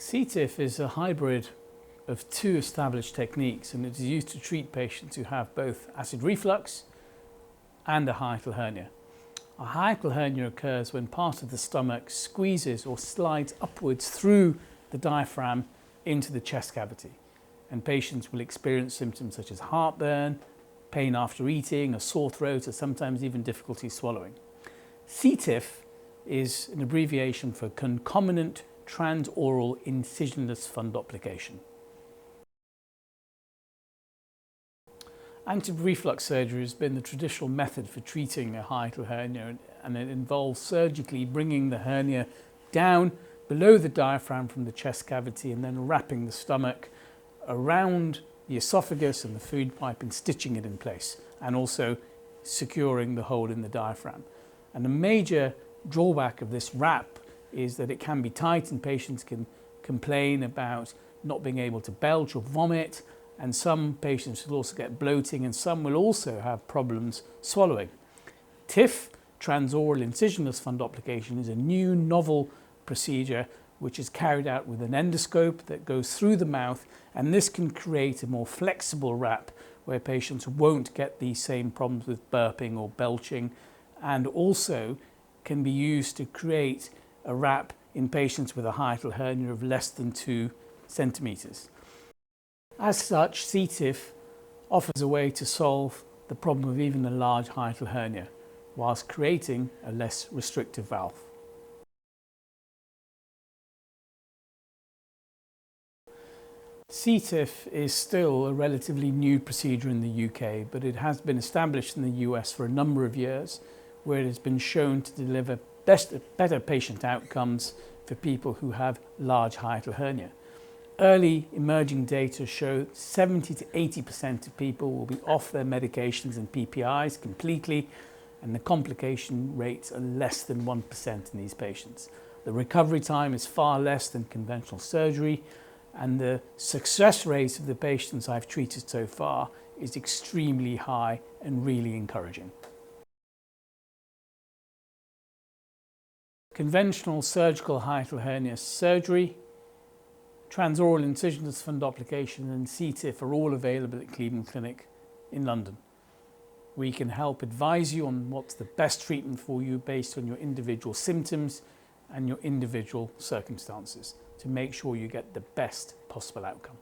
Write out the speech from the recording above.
cTIF is a hybrid of two established techniques, and it is used to treat patients who have both acid reflux and a hiatal hernia. A hiatal hernia occurs when part of the stomach squeezes or slides upwards through the diaphragm into the chest cavity, and patients will experience symptoms such as heartburn, pain after eating, a sore throat, or sometimes even difficulty swallowing. cTIF is an abbreviation for concomitant transoral incisionless fundoplication. Anti-reflux surgery has been the traditional method for treating a hiatal hernia, and it involves surgically bringing the hernia down below the diaphragm from the chest cavity and then wrapping the stomach around the esophagus and the food pipe and stitching it in place, and also securing the hole in the diaphragm. And a major drawback of this wrap is that it can be tight and patients can complain about not being able to belch or vomit, and some patients will also get bloating, and some will also have problems swallowing. TIF, transoral incisionless fundoplication, is a new novel procedure which is carried out with an endoscope that goes through the mouth, and this can create a more flexible wrap where patients won't get these same problems with burping or belching, and also can be used to create a wrap in patients with a hiatal hernia of less than 2 centimeters. As such, cTIF offers a way to solve the problem of even a large hiatal hernia whilst creating a less restrictive valve. cTIF is still a relatively new procedure in the UK, but it has been established in the US for a number of years, where it has been shown to deliver better patient outcomes for people who have large hiatal hernia. Early emerging data show 70 to 80% of people will be off their medications and PPIs completely, and the complication rates are less than 1% in these patients. The recovery time is far less than conventional surgery, and the success rate of the patients I've treated so far is extremely high and really encouraging. Conventional surgical hiatal hernia surgery, transoral incisionless fundoplication and cTIF are all available at Cleveland Clinic in London. We can help advise you on what's the best treatment for you based on your individual symptoms and your individual circumstances to make sure you get the best possible outcome.